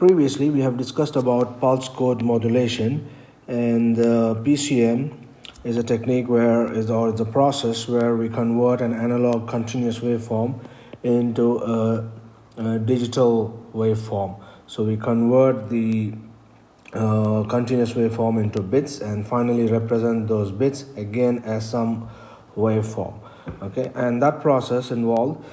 Previously, we have discussed about pulse code modulation, and PCM is a technique or it's a process where we convert an analog continuous waveform into a digital waveform. So we convert the continuous waveform into bits and finally represent those bits again as some waveform. Okay, and that process involved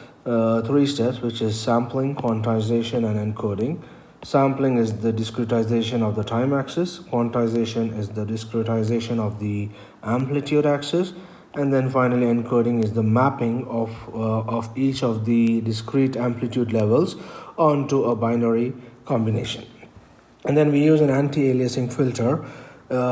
three steps, which is sampling, quantization, and encoding. Sampling is the discretization of the time axis, quantization is the discretization of the amplitude axis, and then finally encoding is the mapping of each of the discrete amplitude levels onto a binary combination. And then we use an anti-aliasing filter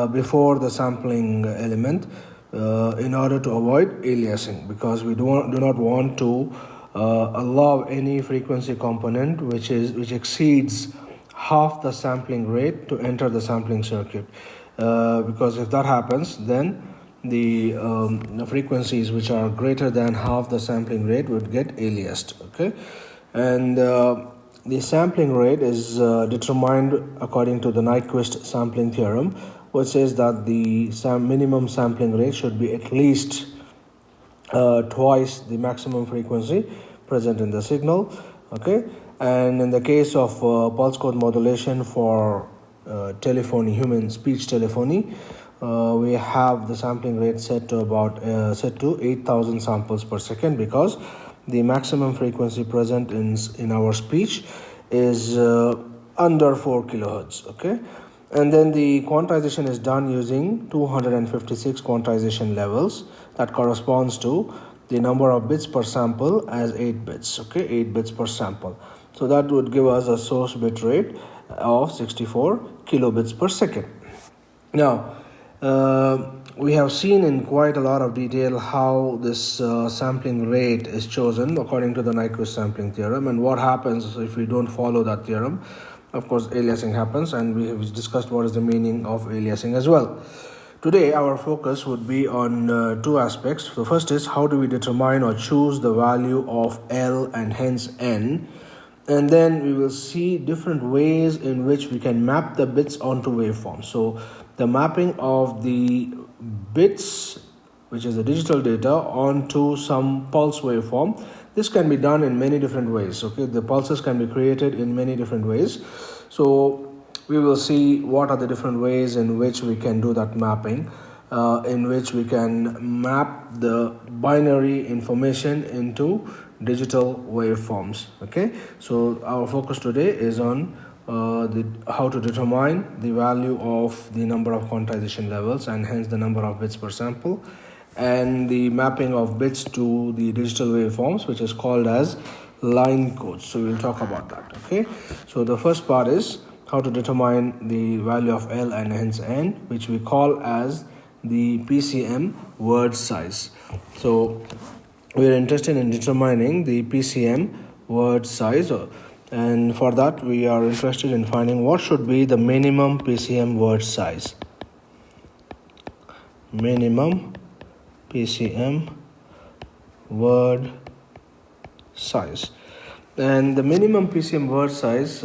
before the sampling element in order to avoid aliasing, because we do not want to allow any frequency component which exceeds half the sampling rate to enter the sampling circuit, because if that happens, then the frequencies which are greater than half the sampling rate would get aliased. Okay, and the sampling rate is determined according to the Nyquist sampling theorem, which says that the minimum sampling rate should be at least twice the maximum frequency present in the signal. Okay, and in the case of pulse code modulation for telephony, human speech telephony, we have the sampling rate set to 8,000 samples per second, because the maximum frequency present in our speech is under 4 kilohertz. Okay, and then the quantization is done using 256 quantization levels. That corresponds to the number of bits per sample as 8 bits. Okay, 8 bits per sample. So that would give us a source bit rate of 64 kilobits per second. Now, we have seen in quite a lot of detail how this sampling rate is chosen according to the Nyquist sampling theorem, and what happens if we don't follow that theorem. Of course, aliasing happens, and we have discussed what is the meaning of aliasing as well. Today, our focus would be on two aspects. The first is how do we determine or choose the value of L and hence N, and then we will see different ways in which we can map the bits onto waveforms. So the mapping of the bits, which is the digital data, onto some pulse waveform. This can be done in many different ways. Okay, the pulses can be created in many different ways. So we will see what are the different ways in which we can do that mapping, in which we can map the binary information into digital waveforms. Okay, so our focus today is on how to determine the value of the number of quantization levels and hence the number of bits per sample, and the mapping of bits to the digital waveforms, which is called as line codes. So we'll talk about that. Okay, so the first part is how to determine the value of L and hence N, which we call as the PCM word size. So we are interested in determining the PCM word size, and for that we are interested in finding what should be the minimum PCM word size. Minimum PCM word size. And the minimum PCM word size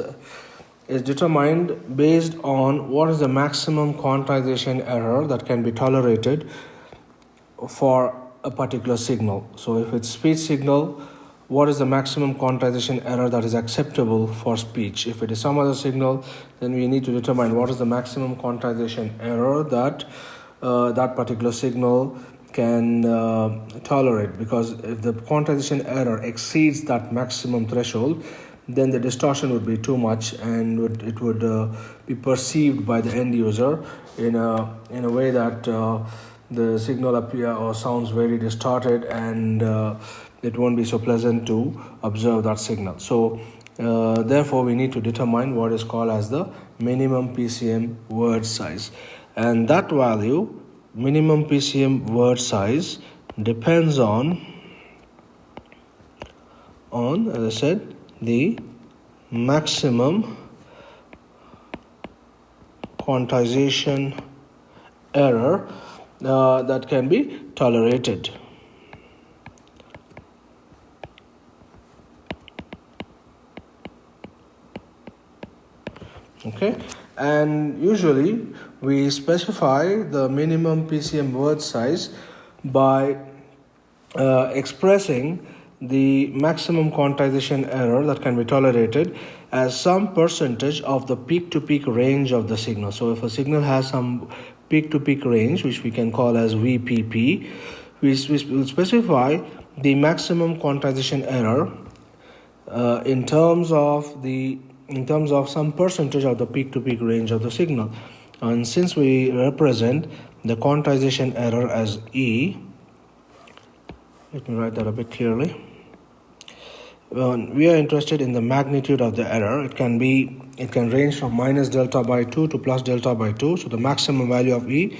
is determined based on what is the maximum quantization error that can be tolerated for a particular signal. So if it's speech signal, what is the maximum quantization error that is acceptable for speech? If it is some other signal, then we need to determine what is the maximum quantization error that that particular signal can tolerate, because if the quantization error exceeds that maximum threshold, then the distortion would be too much, and it would be perceived by the end user in a way that the signal appear or sounds very distorted, and it won't be so pleasant to observe that signal. So therefore we need to determine what is called as the minimum PCM word size, and that value, minimum PCM word size, depends on as I said, the maximum quantization error that can be tolerated. Okay, and usually we specify the minimum PCM word size by expressing the maximum quantization error that can be tolerated as some percentage of the peak-to-peak range of the signal. So if a signal has some peak-to-peak range, which we can call as VPP, we will specify the maximum quantization error in terms of some percentage of the peak-to-peak range of the signal. And since we represent the quantization error as E, let me write that a bit clearly. We are interested in the magnitude of the error. It can range from minus delta by 2 to plus delta by 2. So the maximum value of E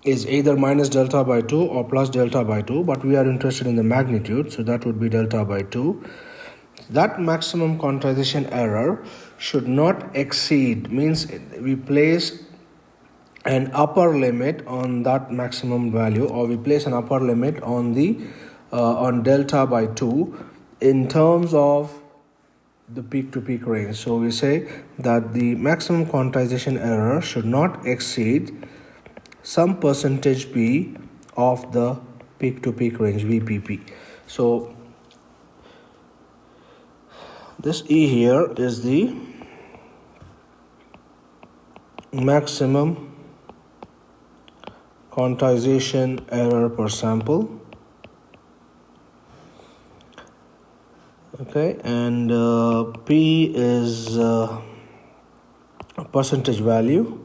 is either minus delta by 2 or plus delta by 2, but we are interested in the magnitude, so that would be delta by 2. That maximum quantization error should not exceed, means we place an upper limit on that maximum value, or we place an upper limit on the on delta by 2 in terms of the peak-to-peak range. So we say that the maximum quantization error should not exceed some percentage P of the peak-to-peak range, VPP. So this E here is the maximum quantization error per sample. Okay, and P is a percentage value,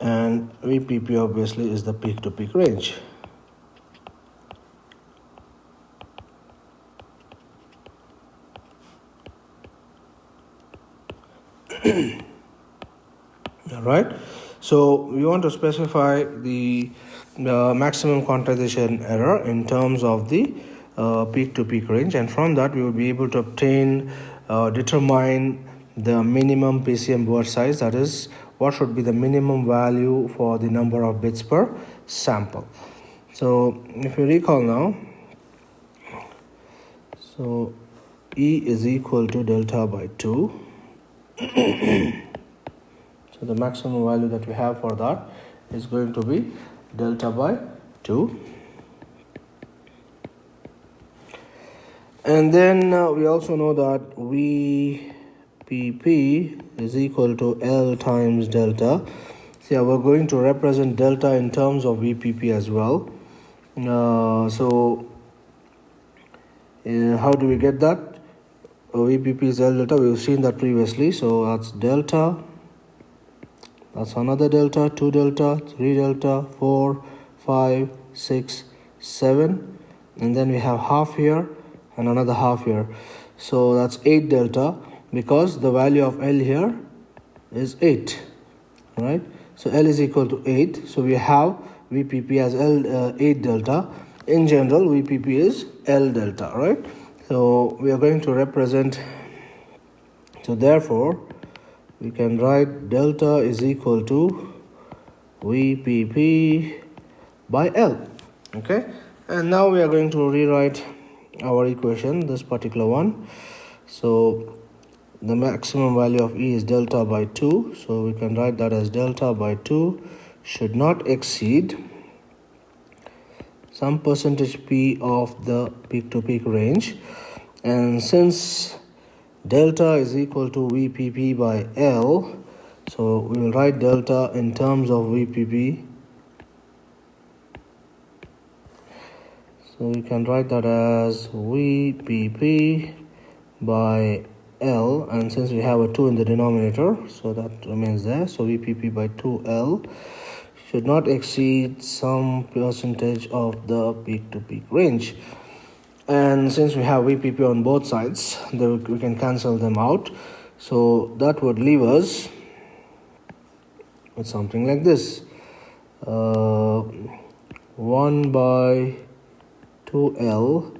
and VPP obviously is the peak-to-peak range. All right, so we want to specify the maximum quantization error in terms of the peak-to-peak range, and from that we will be able to determine the minimum PCM word size, that is, what should be the minimum value for the number of bits per sample. So if you recall now, so E is equal to delta by 2. So the maximum value that we have for that is going to be delta by 2. And then we also know that VPP is equal to L times delta. So we're going to represent delta in terms of VPP as well. How do we get that? VPP is L delta. We've seen that previously. So that's delta. That's another delta, 2 delta, 3 delta, 4, 5, 6, 7. And then we have half here and another half here. So that's 8 delta, because the value of L here is 8. Right? So L is equal to 8. So we have VPP as L 8 delta. In general, VPP is L delta. Right? So we are going to represent. So therefore, we can write delta is equal to VPP by L. Okay, and now we are going to rewrite our equation, this particular one. So the maximum value of E is delta by 2, so we can write that as delta by 2 should not exceed some percentage P of the peak-to-peak range. And since delta is equal to VPP by L, so we will write delta in terms of VPP. So we can write that as VPP by L, and since we have a 2 in the denominator, so that remains there. So VPP by 2L should not exceed some percentage of the peak-to-peak range. And since we have VPP on both sides, we can cancel them out. So that would leave us with something like this. 1 by 2L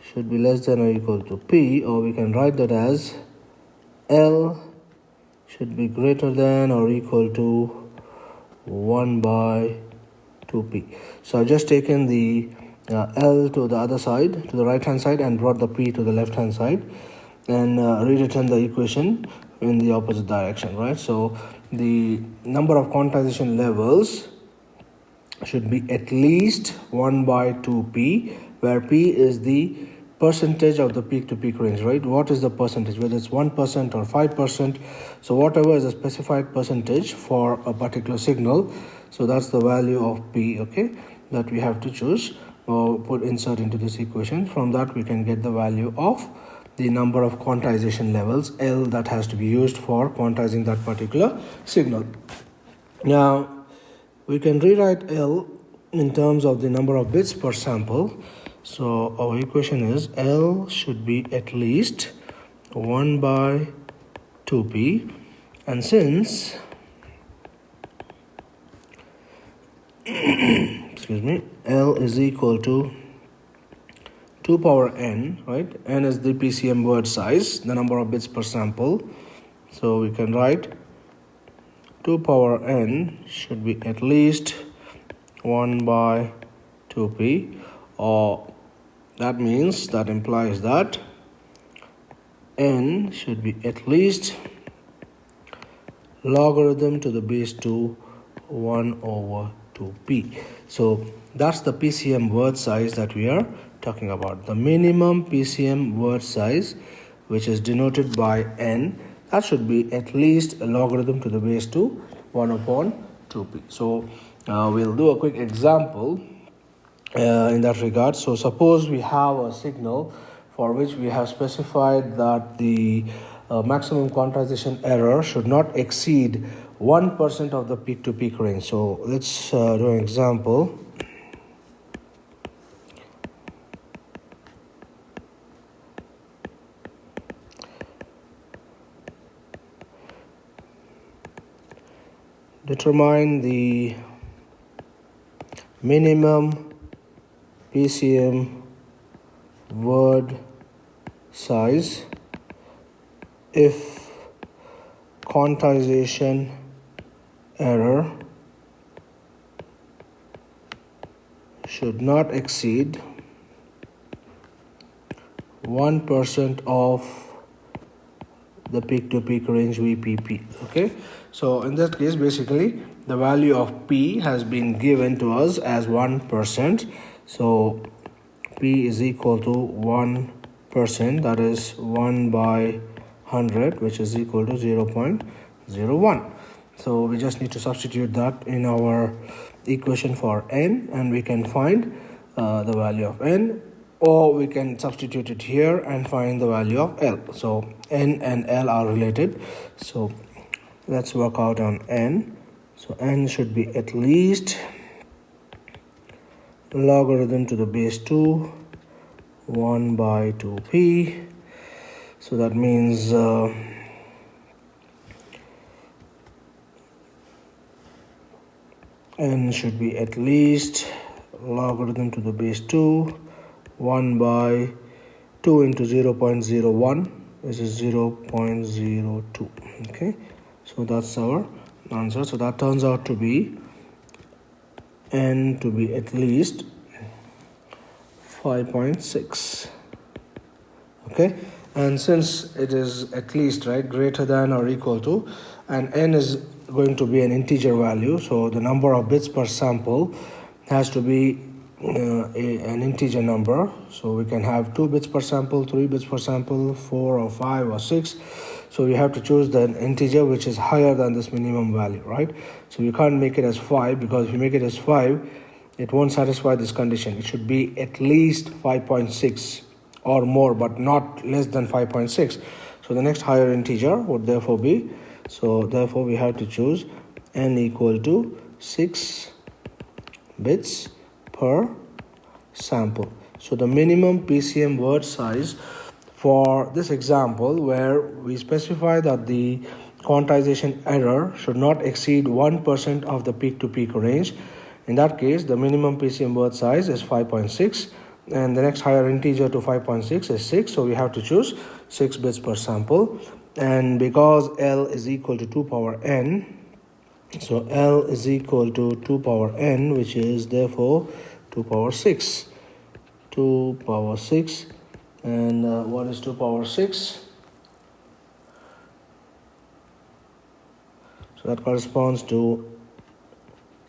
should be less than or equal to P, or we can write that as L should be greater than or equal to 1 by 2P. So I've just taken the L to the other side, to the right hand side, and brought the P to the left hand side, and rewritten the equation in the opposite direction, right? So the number of quantization levels should be at least 1 by 2p, where p is the percentage of the peak to peak range, right? What is the percentage, whether it's 1% or 5%? So whatever is a specified percentage for a particular signal, so that's the value of p, okay, that we have to choose or insert into this equation. From that we can get the value of the number of quantization levels, L, that has to be used for quantizing that particular signal. Now we can rewrite L in terms of the number of bits per sample. So our equation is L should be at least 1 by 2p, and since excuse me, L is equal to 2 power n, right? N is the PCM word size, the number of bits per sample. So we can write 2 power n should be at least 1 by 2p, or that means, that implies that n should be at least logarithm to the base 2 1 over 2p. So that's the PCM word size that we are talking about. The minimum PCM word size, which is denoted by n, that should be at least a logarithm to the base 2 1 upon 2p. So we'll do a quick example in that regard. So suppose we have a signal for which we have specified that the maximum quantization error should not exceed 1% of the peak to peak range. So let's do an example. Determine the minimum PCM word size if quantization error should not exceed 1% of the peak to peak range VPP. Okay, so in that case, basically the value of P has been given to us as 1%. So P is equal to 1%, that is 1 by 100, which is equal to 0.01. So we just need to substitute that in our equation for n, and we can find the value of n, or we can substitute it here and find the value of L. So n and L are related, so let's work out on n. So n should be at least logarithm to the base 2 1 by 2p. So that means n should be at least logarithm to the base 2 1 by 2 into 0.01, this is 0.02. okay, so that's our answer. So that turns out to be n to be at least 5.6. okay, and since it is at least, right, greater than or equal to, and n is going to be an integer value, so the number of bits per sample has to be an integer number. So we can have 2 bits per sample, 3 bits per sample, 4 or 5 or 6. So we have to choose the integer which is higher than this minimum value, right? So we can't make it as 5, because if you make it as 5, it won't satisfy this condition. It should be at least 5.6 or more, but not less than 5.6. So the next higher integer would therefore be, so therefore we have to choose n equal to 6 bits per sample. So the minimum PCM word size for this example, where we specify that the quantization error should not exceed 1% of the peak to peak range, in that case the minimum PCM word size is 5.6, and the next higher integer to 5.6 is 6. So we have to choose 6 bits per sample, and because L is equal to 2 power n, so L is equal to 2 power n, which is therefore 2 power 6. 2 power 6. And what is 2 power 6? So that corresponds to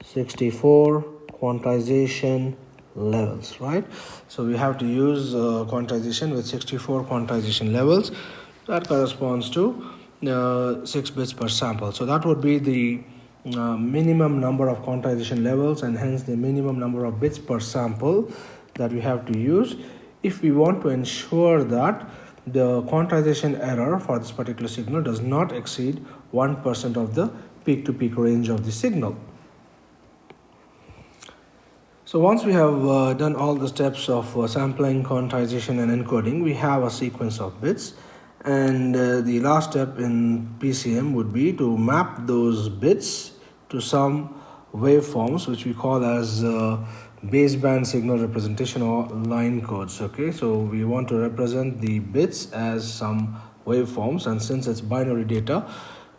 64 quantization levels, right? So we have to use quantization with 64 quantization levels. That corresponds to 6 bits per sample. So that would be the minimum number of quantization levels, and hence the minimum number of bits per sample that we have to use if we want to ensure that the quantization error for this particular signal does not exceed 1% of the peak-to-peak range of the signal. So once we have done all the steps of sampling, quantization and encoding, we have a sequence of bits, and the last step in PCM would be to map those bits to some waveforms which we call as baseband signal representation or line codes. Okay, so we want to represent the bits as some waveforms, and since it's binary data,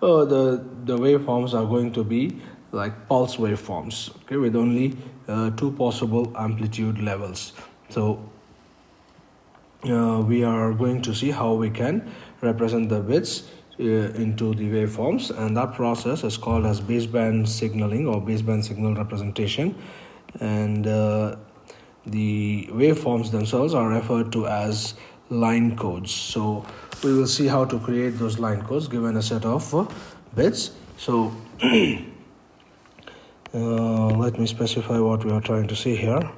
the waveforms are going to be like pulse waveforms, okay, with only 2 possible amplitude levels. So we are going to see how we can represent the bits into the waveforms, and that process is called as baseband signaling or baseband signal representation, and the waveforms themselves are referred to as line codes. So we will see how to create those line codes given a set of bits. So let me specify what we are trying to see here.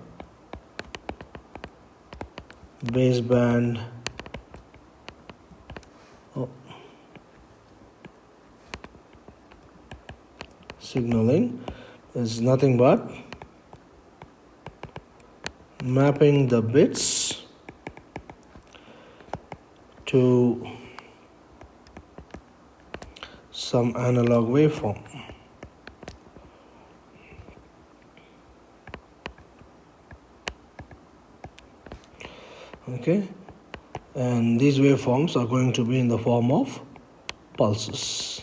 Baseband signaling is nothing but mapping the bits to some analog waveform. Okay, and these waveforms are going to be in the form of pulses,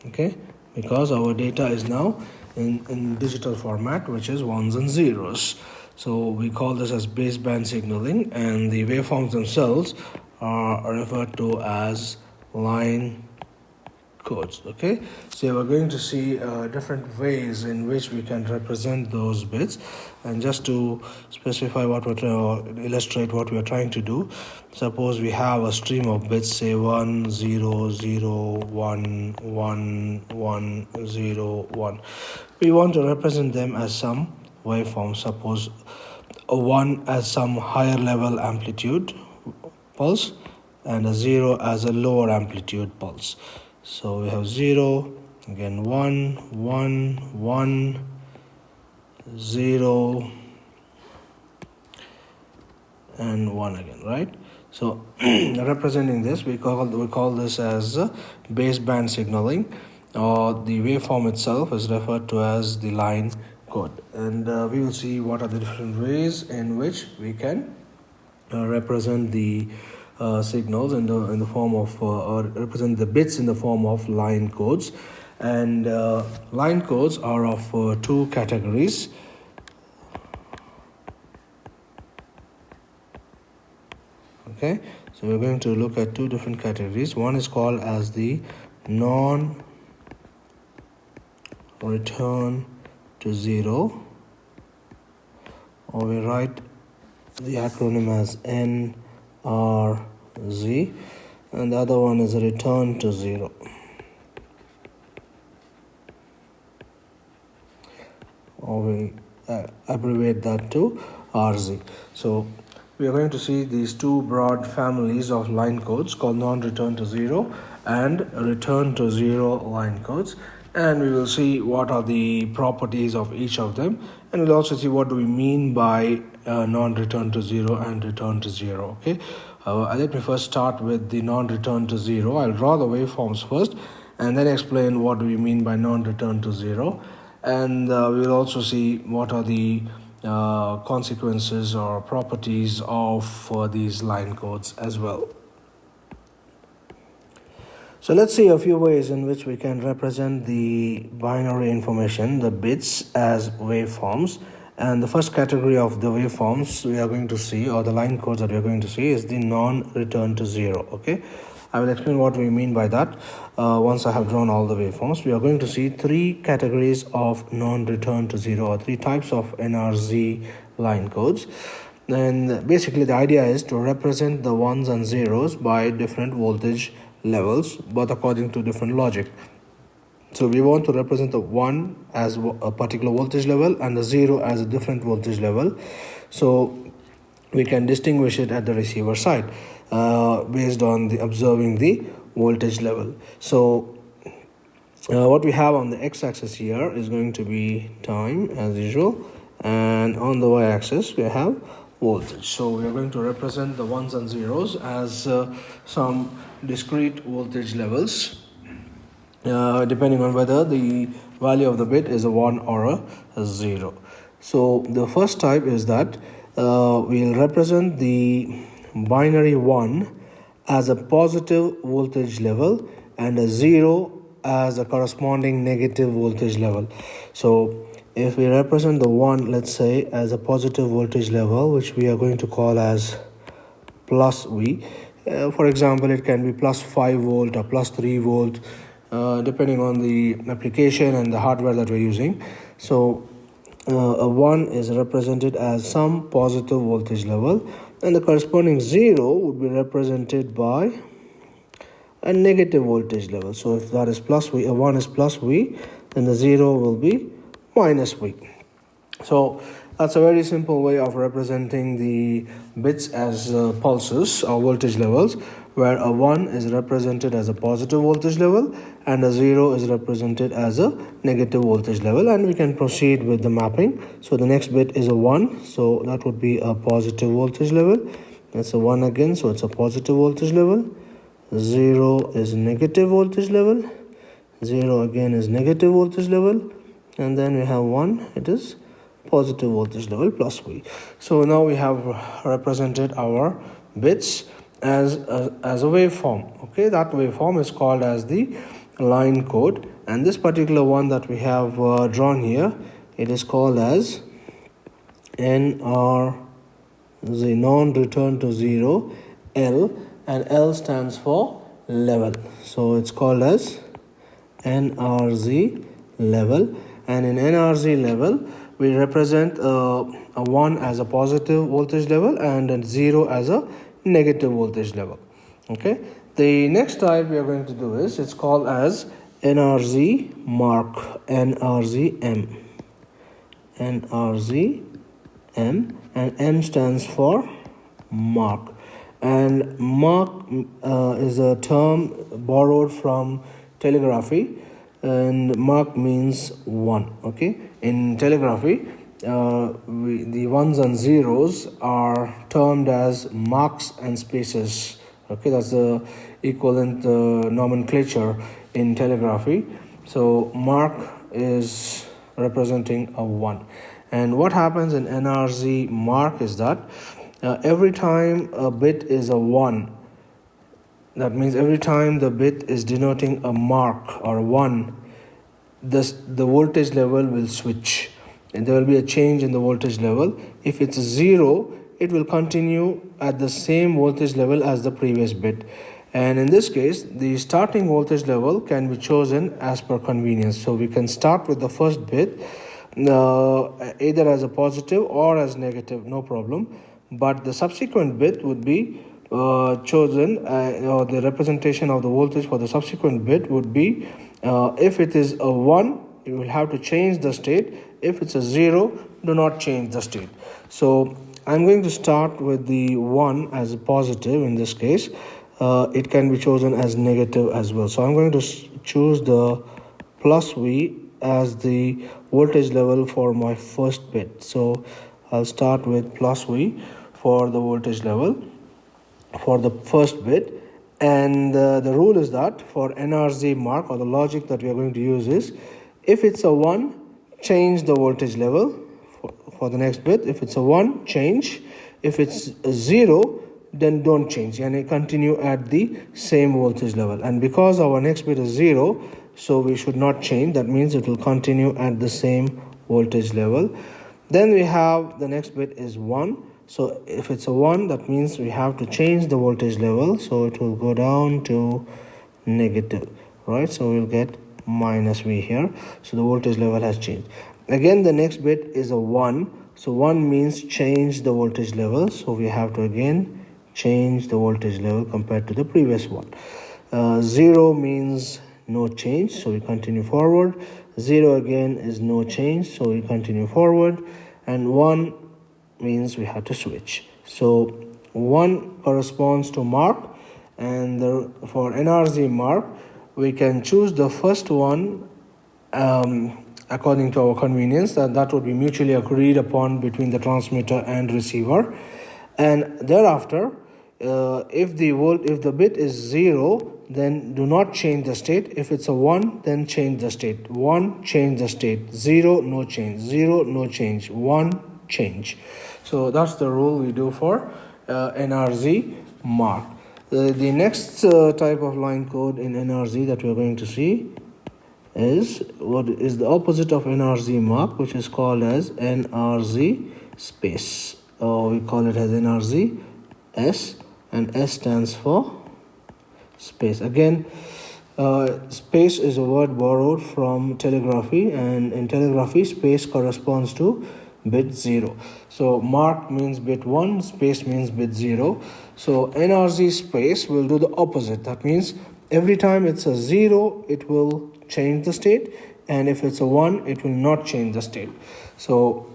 okay, because our data is now in digital format, which is ones and zeros. So we call this as baseband signaling, and the waveforms themselves are referred to as line codes. Okay, so we're going to see different ways in which we can represent those bits, and just to specify what we're illustrate what we are trying to do, suppose we have a stream of bits, say 1 0 0 1 1 1 0 1. We want to represent them as some waveform. Suppose a 1 as some higher level amplitude pulse and a 0 as a lower amplitude pulse. So we have 0, again 1, 1, 1, 0, and 1 again, right? So representing this, we call this as baseband signaling, or the waveform itself is referred to as the line code. And we will see what are the different ways in which we can represent the signals in the form of or represent the bits in the form of line codes. And line codes are of 2 categories. Okay, so we're going to look at 2 different categories. One is called as the non-return to 0, or we write the acronym as NRZ, and the other one is a return to 0. Or we abbreviate that to RZ. So we are going to see these 2 broad families of line codes called non-return to 0 and return to 0 line codes, and we will see what are the properties of each of them, and we'll also see what do we mean by non-return to 0 and return to 0. Okay, let me first start with the non-return to 0. I'll draw the waveforms first and then explain what do we mean by non-return to 0, and we'll also see what are the consequences or properties of these line codes as well. So let's see a few ways in which we can represent the binary information, the bits, as waveforms, And the first category of the waveforms we are going to see, or the line codes that we are going to see, is the non-return to zero. Okay, I will explain what we mean by that once I have drawn all the waveforms. We are going to see three categories of non-return to zero, or three types of NRZ line codes. And basically the idea is to represent the ones and zeros by different voltage levels, but according to different logic. So we want to represent the 1 as a particular voltage level and the 0 as a different voltage level, so we can distinguish it at the receiver side based on the observing the voltage level. So what we have on the x-axis here is going to be time as usual, and on the y-axis we have voltage. So we are going to represent the ones and zeros as some discrete voltage levels, depending on whether the value of the bit is a 1 or a 0. So the first type is that we'll represent the binary 1 as a positive voltage level and a 0 as a corresponding negative voltage level. So if we represent the 1, let's say, as a positive voltage level, which we are going to call as plus V, for example, it can be plus 5 volt or plus 3 volt, depending on the application and the hardware that we're using. So a 1 is represented as some positive voltage level, and the corresponding 0 would be represented by a negative voltage level. So if that is plus V, a 1 is plus V, then the 0 will be minus V. So that's a very simple way of representing the bits as pulses or voltage levels, where a 1 is represented as a positive voltage level and a 0 is represented as a negative voltage level. And we can proceed with the mapping. So the next bit is a 1, so that would be a positive voltage level. That's a 1 again, so it's a positive voltage level. 0 is negative voltage level. 0 again is negative voltage level. And then we have 1, it is positive voltage level plus V. So now we have represented our bits as a waveform. Okay, that waveform is called as the line code, and this particular one that we have drawn here, it is called as NRZ, non-return to zero, L, and L stands for level. So it's called as NRZ level, and in NRZ level we represent a 1 as a positive voltage level and a 0 as a negative voltage level. Okay, the next type we are going to do is, it's called as NRZ-Mark, NRZ-M, NRZ-M, and M stands for mark. And mark is a term borrowed from telegraphy, and mark means 1. Okay, in telegraphy the ones and zeros are termed as marks and spaces. Okay, that's the equivalent nomenclature in telegraphy. So mark is representing a 1, and what happens in NRZ-Mark is that every time a bit is a 1, that means every time the bit is denoting a mark or 1, the voltage level will switch, and there will be a change in the voltage level. If it's a 0, it will continue at the same voltage level as the previous bit. And in this case, the starting voltage level can be chosen as per convenience. So we can start with the first bit either as a positive or as negative, no problem. But the subsequent bit would be chosen, or the representation of the voltage for the subsequent bit would be, if it is a 1, you will have to change the state. If it's a 0, do not change the state. So I'm going to start with the 1 as a positive. In this case, it can be chosen as negative as well. So I'm going to choose the plus V as the voltage level for my first bit. So I'll start with plus V for the voltage level for the first bit. And the rule is that for NRZ-Mark, or the logic that we are going to use is, if it's a 1, change the voltage level for the next bit. If it's a 1, change. If it's a 0, then don't change, and continue at the same voltage level. And because our next bit is 0, so we should not change. That means it will continue at the same voltage level. Then we have the next bit is 1. So if it's a 1, that means we have to change the voltage level. So it will go down to negative, right? So we'll get minus V here. So the voltage level has changed. Again, the next bit is a 1. So 1 means change the voltage level. So we have to again change the voltage level compared to the previous one. 0 means no change, so we continue forward. 0 again is no change, so we continue forward. And 1 means we have to switch. So 1 corresponds to mark, and for NRZ-Mark, we can choose the first one according to our convenience. That would be mutually agreed upon between the transmitter and receiver. And thereafter, if the bit is 0, then do not change the state. If it's a 1, then change the state. 1, change the state. 0, no change. 0, no change. 1, change. So that's the rule we do for NRZ-Mark. The next type of line code in NRZ that we're going to see is what is the opposite of NRZ-Mark, which is called as NRZ-Space. We call it as NRZ-S, and S stands for space. Again, space is a word borrowed from telegraphy, and in telegraphy, space corresponds to bit 0. So mark means bit 1, space means bit 0. So NRZ-Space will do the opposite. That means every time it's a 0, it will change the state, and if it's a 1, it will not change the state. So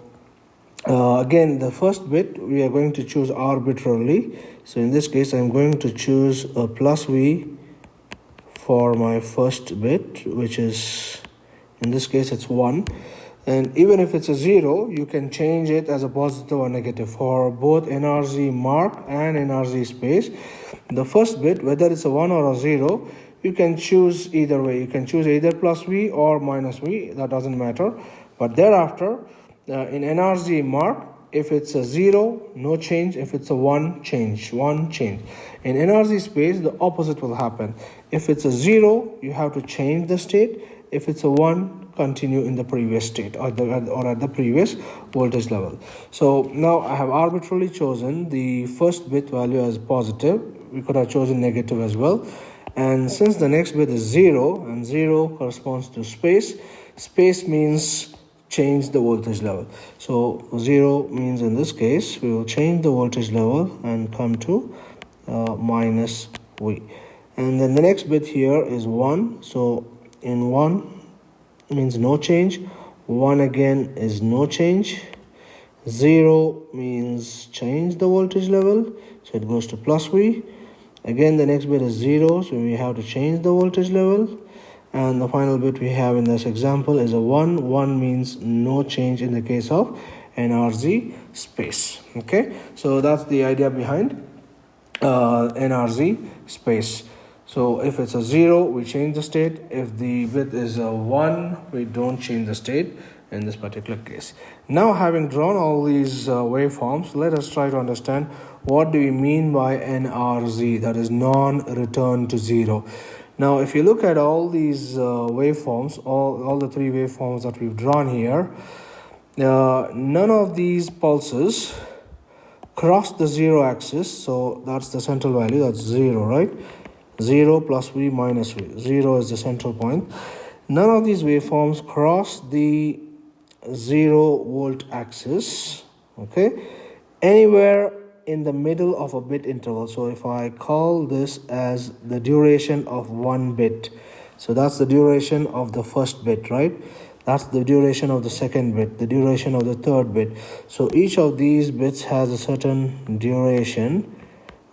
again, the first bit we are going to choose arbitrarily. So in this case, I'm going to choose a plus V for my first bit, which is, in this case, it's 1. And even if it's a 0, you can change it as a positive or negative. For both NRZ-Mark and NRZ-Space, the first bit, whether it's a 1 or a 0, you can choose either way. You can choose either plus V or minus V. That doesn't matter. But thereafter, in NRZ-Mark, if it's a 0, no change. If it's a 1, change. 1, change. In NRZ-Space, the opposite will happen. If it's a 0, you have to change the state. If it's a 1, continue in the previous state or at the previous voltage level. So now I have arbitrarily chosen the first bit value as positive. We could have chosen negative as well. And since the next bit is 0, and 0 corresponds to space, space means change the voltage level. So 0 means in this case we will change the voltage level and come to minus V. And then the next bit here is 1. So in 1 means no change. 1 again is no change. 0 means change the voltage level, so it goes to plus V. Again, the next bit is 0, so we have to change the voltage level. And the final bit we have in this example is a 1. 1 means no change in the case of NRZ-Space. Okay, so that's the idea behind NRZ-Space. So if it's a 0, we change the state. If the bit is a 1, we don't change the state in this particular case. Now, having drawn all these waveforms, let us try to understand what do we mean by NRZ, that is non-return to 0. Now, if you look at all these waveforms, all the 3 waveforms that we've drawn here, none of these pulses cross the 0 axis. So that's the central value, that's 0, right? 0 plus V minus V. 0 is the central point. None of these waveforms cross the 0 volt axis, okay, anywhere in the middle of a bit interval. So if I call this as the duration of 1 bit, so that's the duration of the first bit, right? That's the duration of the second bit, the duration of the third bit. So each of these bits has a certain duration,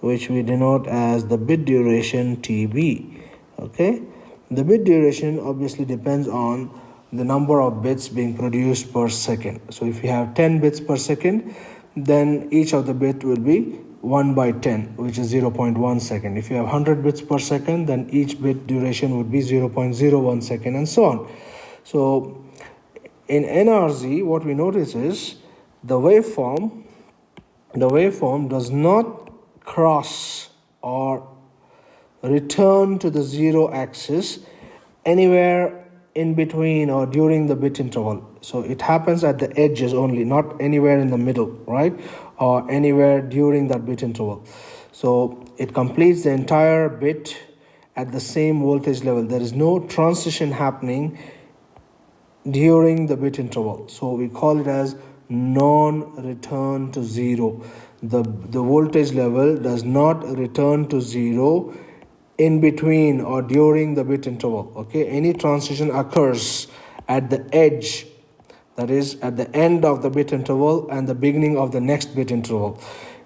which we denote as the bit duration TB. Okay, the bit duration obviously depends on the number of bits being produced per second. So if you have 10 bits per second, then each of the bit will be 1 by 10, which is 0.1 second. If you have 100 bits per second, then each bit duration would be 0.01 second, and so on. So in NRZ, what we notice is the waveform does not cross or return to the 0 axis anywhere in between or during the bit interval. So it happens at the edges only, not anywhere in the middle, right? Or anywhere during that bit interval. So it completes the entire bit at the same voltage level. There is no transition happening during the bit interval. So we call it as non-return to zero. The voltage level does not return to zero in between or during the bit interval. Okay, any transition occurs at the edge, that is at the end of the bit interval and the beginning of the next bit interval.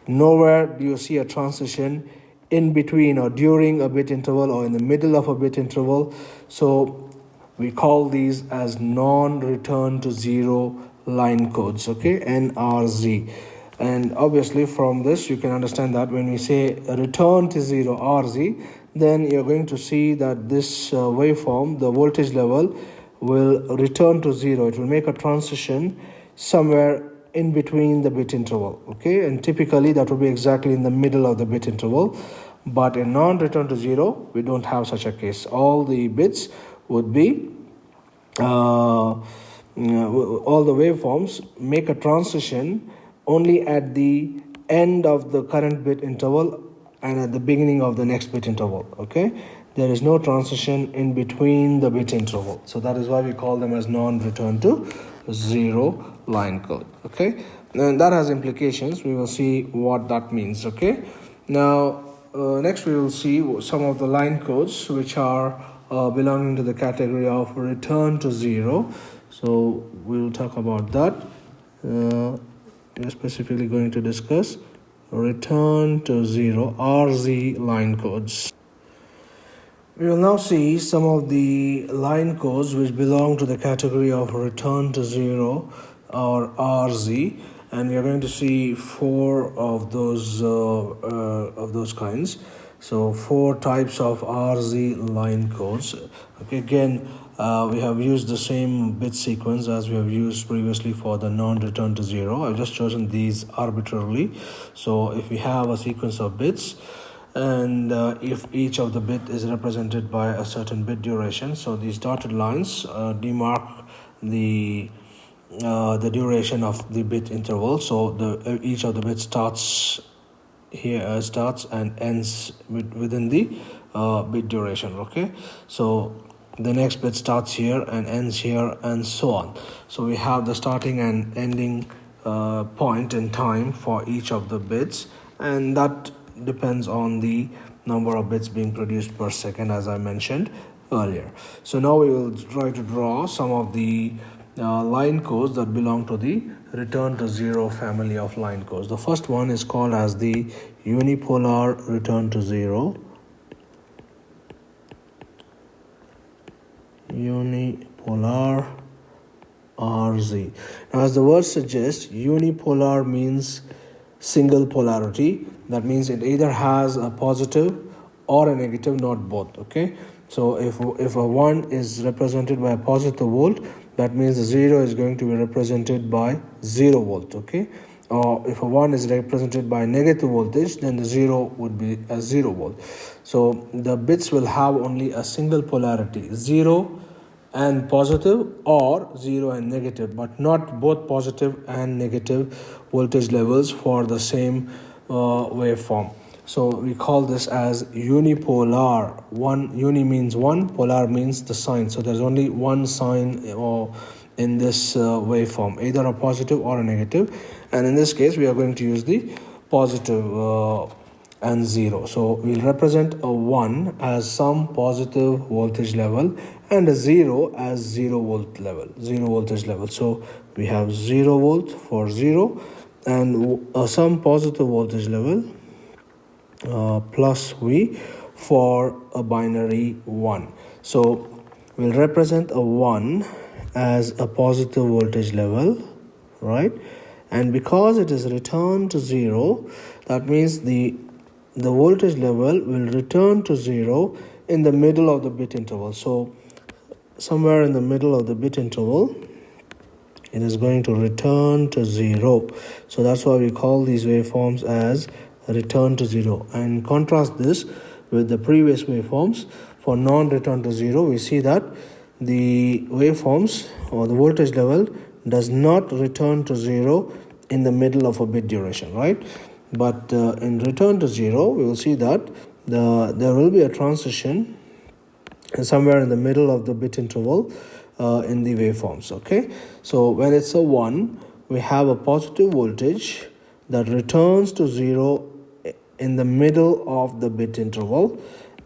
Nowhere do you see a transition in between or during a bit interval or in the middle of a bit interval. So we call these as non-return to zero line codes, okay, NRZ. And obviously from this you can understand that when we say return to zero RZ, then you're going to see that this waveform, the voltage level will return to zero. It will make a transition somewhere in between the bit interval, okay, and typically that will be exactly in the middle of the bit interval. But in non-return to zero, we don't have such a case. All the bits would be all the waveforms make a transition only at the end of the current bit interval and at the beginning of the next bit interval, okay. There is no transition in between the bit interval, so that is why we call them as non-return to zero line code, okay. And that has implications. We will see what that means, okay. Now next we will see some of the line codes which are belonging to the category of return to zero. So we will talk about that. We're specifically going to discuss return to zero RZ line codes. We will now see some of the line codes which belong to the category of return to zero or RZ, and we are going to see four of those kinds. So four types of RZ line codes. Okay, again, we have used the same bit sequence as we have used previously for the non-return to zero. I've just chosen these arbitrarily. So if we have a sequence of bits, and if each of the bit is represented by a certain bit duration, so these dotted lines demark the duration of the bit interval. So each of the bits starts here, starts and ends within the bit duration, okay. So the next bit starts here and ends here and so on. So we have the starting and ending point in time for each of the bits, and that depends on the number of bits being produced per second, as I mentioned earlier. So now we will try to draw some of the line codes that belong to the return to zero family of line codes. The first one is called as the unipolar return to zero. Unipolar RZ. Now, as the word suggests, unipolar means single polarity. That means it either has a positive or a negative, not both, okay. So if a 1 is represented by a positive volt, that means the 0 is going to be represented by 0 volt, okay. Or if a 1 is represented by negative voltage, then the 0 would be a 0 volt. So the bits will have only a single polarity, 0 and positive or 0 and negative, but not both positive and negative voltage levels for the same waveform. So we call this as unipolar. Uni means one, polar means the sign. So there's only one sign in this waveform, either a positive or a negative. And in this case, we are going to use the positive and 0. So we'll represent a 1 as some positive voltage level and a 0 as 0 voltage level. So we have 0 volt for 0 and some positive voltage level plus V for a binary 1. So we'll represent a 1 as a positive voltage level, right? And because it is returned to 0, that means the voltage level will return to 0 in the middle of the bit interval. So somewhere in the middle of the bit interval, it is going to return to 0. So that's why we call these waveforms as return to 0. And contrast this with the previous waveforms. For non-return to 0, we see that the waveforms or the voltage level does not return to 0 in the middle of a bit duration, right? But in return to 0, we will see that there will be a transition somewhere in the middle of the bit interval in the waveforms. Okay, so when it's a 1, we have a positive voltage that returns to 0 in the middle of the bit interval,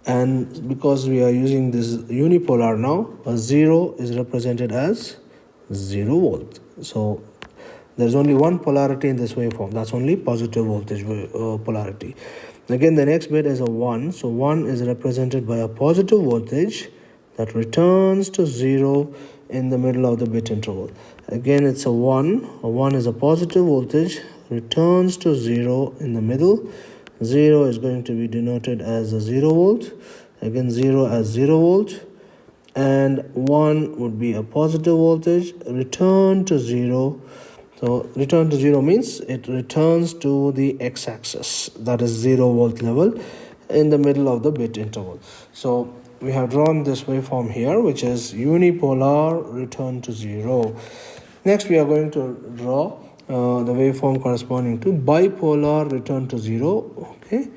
and because we are using this unipolar now, a 0 is represented as 0 volt. So there's only one polarity in this waveform, that's only positive voltage polarity. Again, the next bit is a 1, so 1 is represented by a positive voltage that returns to 0 in the middle of the bit interval. Again, it's a 1 is a positive voltage, returns to 0 in the middle. 0 is going to be denoted as a 0 volt. Again, 0 as 0 volt. And 1 would be a positive voltage, return to 0. So return to 0 means it returns to the x-axis, that is 0 volt level in the middle of the bit interval. So we have drawn this waveform here, which is unipolar return to 0. Next, we are going to draw the waveform corresponding to bipolar return to 0. Okay,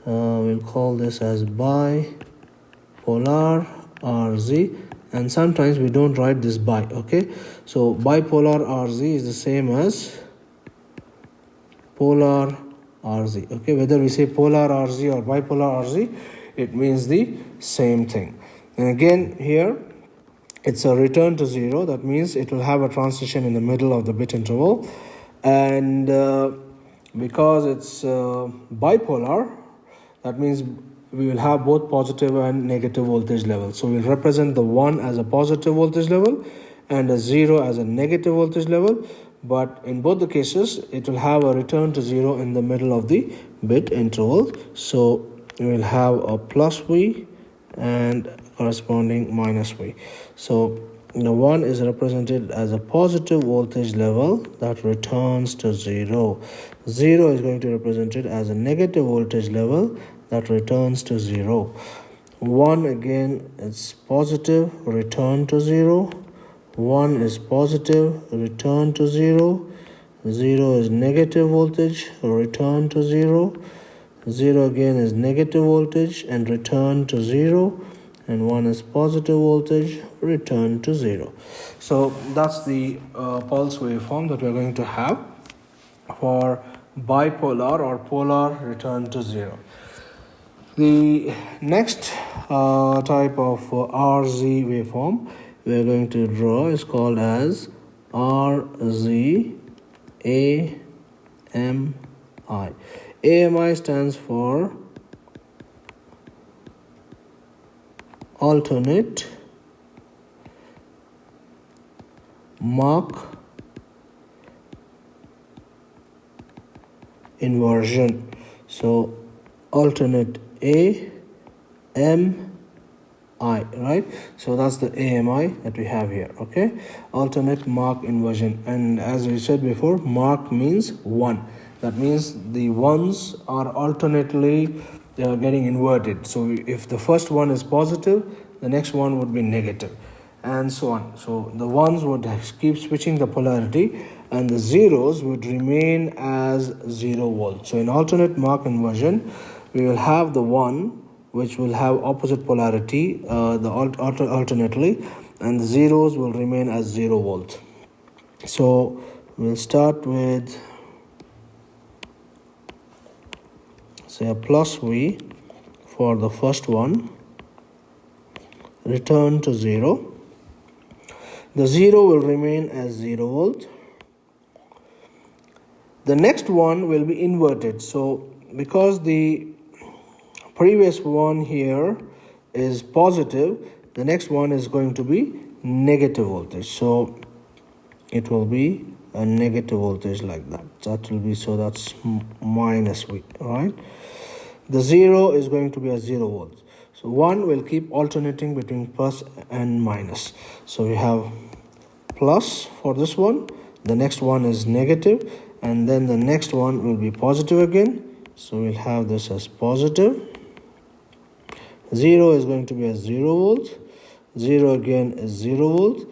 we'll call this as bipolar RZ, and sometimes we don't write this bi. Okay, so bipolar RZ is the same as polar RZ. Okay, whether we say polar RZ or bipolar RZ, it means the same thing. And again, here it's a return to 0. That means it will have a transition in the middle of the bit interval, and because it's bipolar, that means we will have both positive and negative voltage levels. So we'll represent the 1 as a positive voltage level and a 0 as a negative voltage level, but in both the cases it will have a return to 0 in the middle of the bit interval. So we will have a plus V and corresponding minus V. So the 1 is represented as a positive voltage level that returns to 0. 0 is going to be represented as a negative voltage level that returns to 0. 1 again is positive, return to 0. 1 is positive, return to 0. 0 is negative voltage, return to 0. 0 again is negative voltage and return to 0. And 1 is positive voltage, return to 0. So that's the pulse waveform that we're going to have for bipolar or polar return to 0. The next type of RZ waveform we're going to draw is called as RZ AMI. AMI stands for alternate Mark inversion. So alternate AMI, right? So that's the AMI that we have here. Okay, alternate Mark inversion. And as we said before, Mark means 1. That means the ones are alternately getting inverted. So if the first one is positive, the next one would be negative, and so on. So the ones would keep switching the polarity, and the zeros would remain as 0 volt. So in alternate Mark inversion, we will have the 1 which will have opposite polarity, alternately, and the zeros will remain as 0 volt. So we'll start with, say, a plus V for the first one, return to 0. The 0 will remain as 0 volt. The next one will be inverted. So because the previous one here is positive, the next one is going to be negative voltage. So it will be a negative voltage like that. That will be, so that's minus V, right? The 0 is going to be a 0 volt. So 1 will keep alternating between plus and minus. So we have plus for this one, the next one is negative, and then the next one will be positive again. So we'll have this as positive. 0 is going to be a 0 volt. 0 again is 0 volt,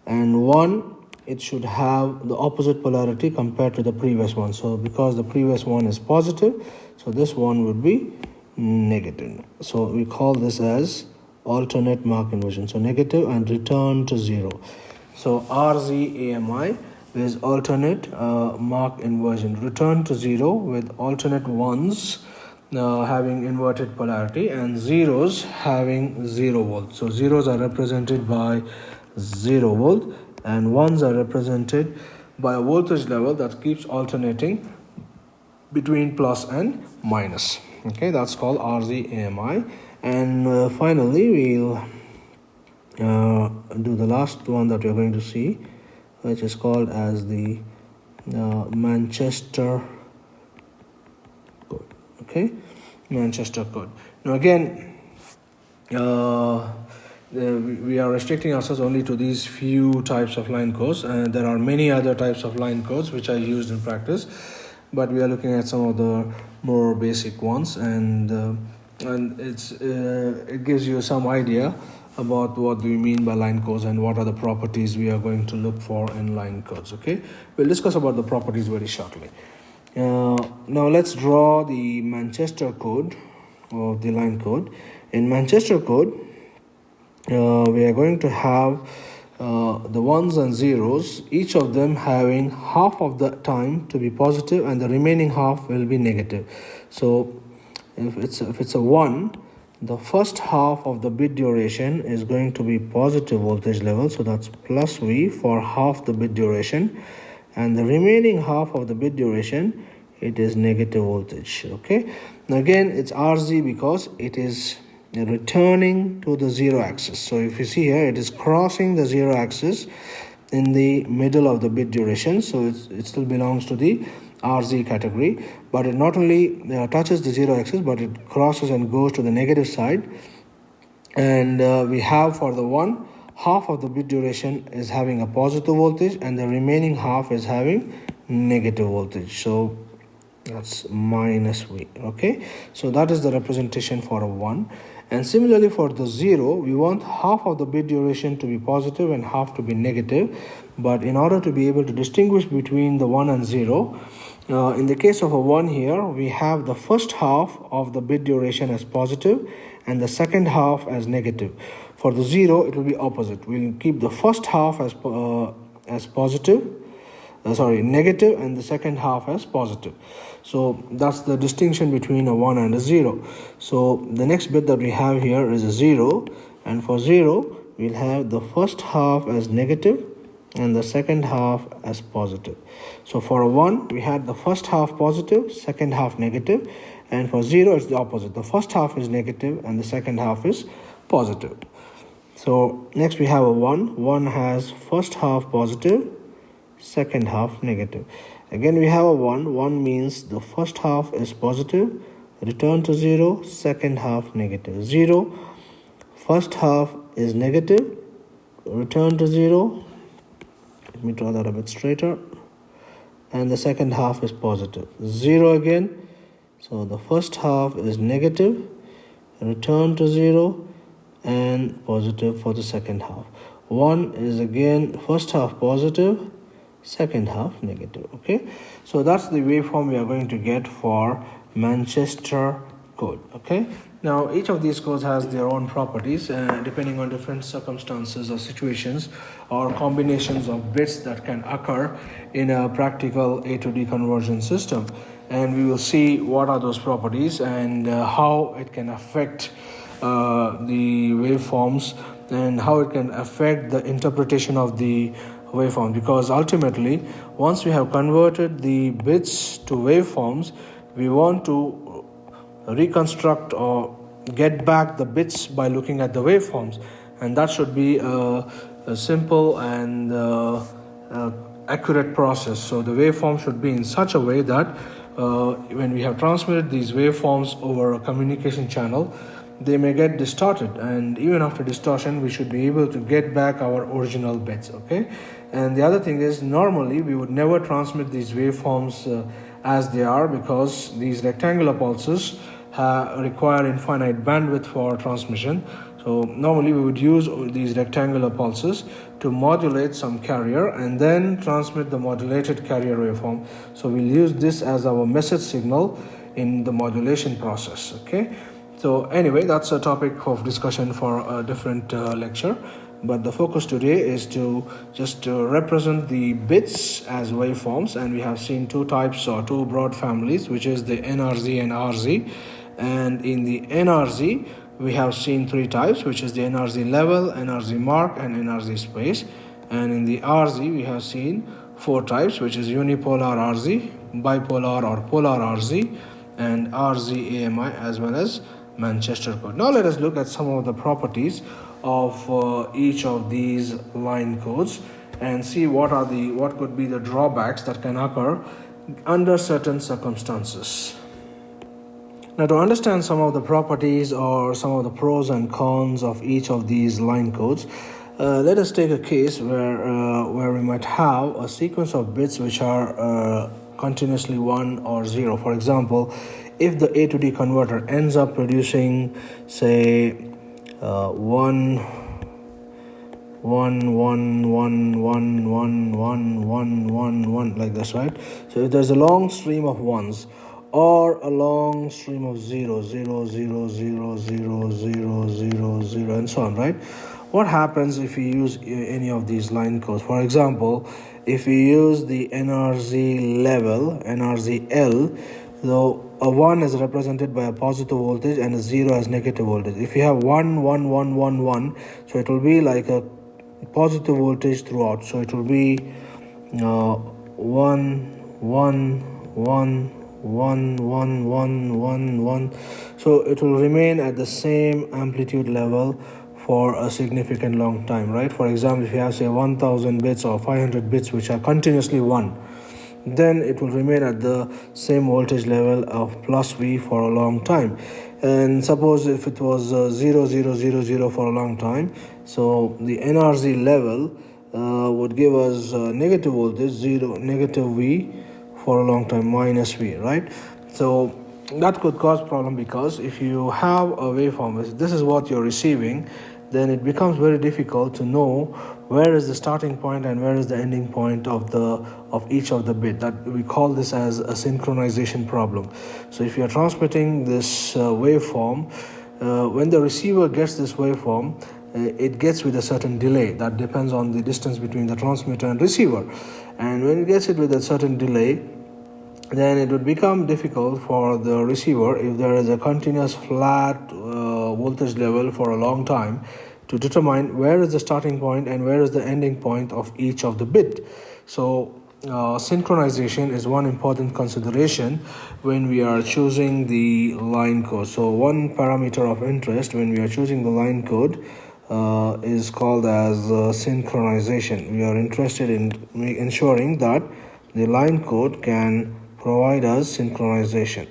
and 1, it should have the opposite polarity compared to the previous one. So because the previous one is positive, so this one would be negative. So we call this as alternate mark inversion. So negative and return to 0. So RZ-AMI is alternate mark inversion, return to 0 with alternate ones having inverted polarity and zeros having 0 volt. So zeros are represented by 0 volt and ones are represented by a voltage level that keeps alternating between plus and minus. Okay, that's called RZ-AMI. And finally, we'll do the last one that we're going to see, which is called as the Manchester code. Okay, Manchester code. Now again, we are restricting ourselves only to these few types of line codes, and there are many other types of line codes which are used in practice, but we are looking at some of the more basic ones, and it gives you some idea about what do we mean by line codes and what are the properties we are going to look for in line codes. Okay, we'll discuss about the properties very shortly. Now let's draw the Manchester code of the line code. In Manchester code, we are going to have the ones and zeros, each of them having half of the time to be positive and the remaining half will be negative. So if it's a 1, the first half of the bit duration is going to be positive voltage level, so that's plus V for half the bit duration, and the remaining half of the bit duration, it is negative voltage. Okay, now again it's RZ because it is returning to the 0 axis. So if you see here, it is crossing the 0 axis in the middle of the bit duration, so it still belongs to the RZ category, but it not only touches the 0 axis, but it crosses and goes to the negative side. And we have for the 1, half of the bit duration is having a positive voltage and the remaining half is having negative voltage, so that's minus V. Okay, so that is the representation for a 1. And similarly for the 0, we want half of the bit duration to be positive and half to be negative. But in order to be able to distinguish between the 1 and 0, in the case of a 1 here, we have the first half of the bit duration as positive and the second half as negative. For the 0, it will be opposite. We'll keep the first half as negative, and the second half as positive. So that's the distinction between a 1 and a 0. So the next bit that we have here is a 0, and for 0 we'll have the first half as negative and the second half as positive. So for a 1 we had the first half positive, second half negative, and for 0 it's the opposite. The first half is negative and the second half is positive. So next we have a 1. 1 has first half positive, second half negative. Again we have a 1. 1 means the first half is positive, return to 0, second half negative. 0, first half is negative, return to 0. Let me draw that a bit straighter. And the second half is positive. 0 again. So the first half is negative, return to 0, and positive for the second half. 1 is again first half positive, second half negative. Okay, so that's the waveform we are going to get for Manchester code. Okay, now each of these codes has their own properties depending on different circumstances or situations or combinations of bits that can occur in a practical A to D conversion system, and we will see what are those properties and how it can affect the waveforms and how it can affect the interpretation of the waveform, because ultimately once we have converted the bits to waveforms, we want to reconstruct or get back the bits by looking at the waveforms, and that should be a simple and accurate process. So the waveform should be in such a way that when we have transmitted these waveforms over a communication channel, they may get distorted, and even after distortion we should be able to get back our original bits. Okay, and the other thing is, normally we would never transmit these waveforms as they are, because these rectangular pulses require infinite bandwidth for transmission. So normally we would use these rectangular pulses to modulate some carrier and then transmit the modulated carrier waveform. So we'll use this as our message signal in the modulation process. Okay, so anyway, that's a topic of discussion for a different lecture, but the focus today is to just represent the bits as waveforms, and we have seen two types or two broad families, which is the NRZ and RZ. And in the NRZ we have seen three types, which is the NRZ level, NRZ-Mark, and NRZ-Space. And in the RZ we have seen four types, which is Unipolar RZ, Bipolar or Polar RZ, and RZ AMI, as well as Manchester code. Now let us look at some of the properties of each of these line codes and see what could be the drawbacks that can occur under certain circumstances. Now, to understand some of the properties or some of the pros and cons of each of these line codes, let us take a case where we might have a sequence of bits which are continuously 1 or 0. For example, if the A to D converter ends up producing, say, 1, like this, right? So if there's a long stream of ones or a long stream of 0, 0, 0, 0, 0, 0, 0, 0, and so on, right? What happens if we use any of these line codes? For example, if we use the NRZ level, NRZ-L, so a 1 is represented by a positive voltage and a 0 as negative voltage. If you have 1, 1, 1, 1, 1, so it will be like a positive voltage throughout. So it will be 1, 1, 1, 1, 1, 1, 1, 1. So it will remain at the same amplitude level for a significant long time, right? For example, if you have, say, 1000 bits or 500 bits which are continuously 1, then it will remain at the same voltage level of plus V for a long time. And suppose if it was 0, 0, 0, 0 for a long time, so the NRZ level would give us negative voltage, 0, negative V for a long time, minus V, right? So that could cause problem, because if you have a waveform, this is what you're receiving, then it becomes very difficult to know where is the starting point and where is the ending point of each of the bit. That we call this as a synchronization problem. So if you are transmitting this waveform, when the receiver gets this waveform, it gets with a certain delay that depends on the distance between the transmitter and receiver. And when it gets it with a certain delay, then it would become difficult for the receiver, if there is a continuous flat voltage level for a long time, to determine where is the starting point and where is the ending point of each of the bit. So synchronization is one important consideration when we are choosing the line code. So one parameter of interest when we are choosing the line code is called as synchronization. We are interested in ensuring that the line code can provide us synchronization.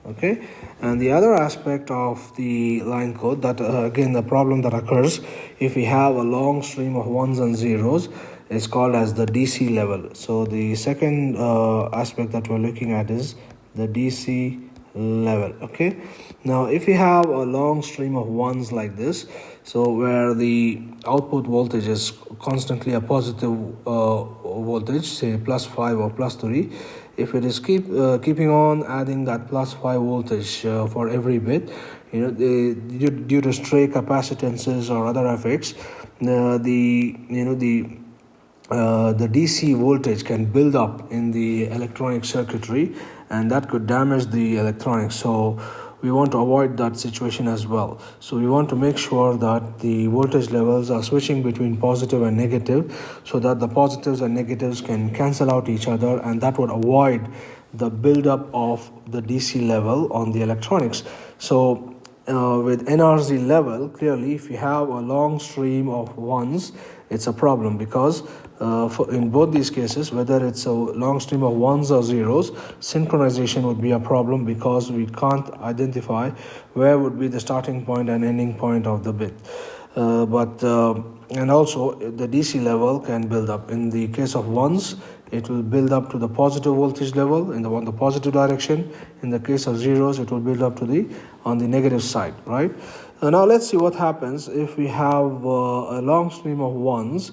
Okay, and the other aspect of the line code, that again the problem that occurs if we have a long stream of ones and zeros, is called as the DC level. So the second aspect that we're looking at is the DC level. Okay, now if you have a long stream of ones like this, so where the output voltage is constantly a positive voltage, say plus 5 or plus 3, if it is keeping on adding that plus 5 voltage for every bit, due to stray capacitances or other effects, the DC voltage can build up in the electronic circuitry, and that could damage the electronics. So we want to avoid that situation as well. So we want to make sure that the voltage levels are switching between positive and negative, so that the positives and negatives can cancel out each other, and that would avoid the buildup of the DC level on the electronics. So with NRZ level, clearly if you have a long stream of ones, it's a problem, because in both these cases, whether it's a long stream of ones or zeros, synchronization would be a problem, because we can't identify where would be the starting point and ending point of the bit. And also the DC level can build up. In the case of ones, it will build up to the positive voltage level in the positive direction. In the case of zeros, it will build up to on the negative side, right? Now let's see what happens if we have a long stream of ones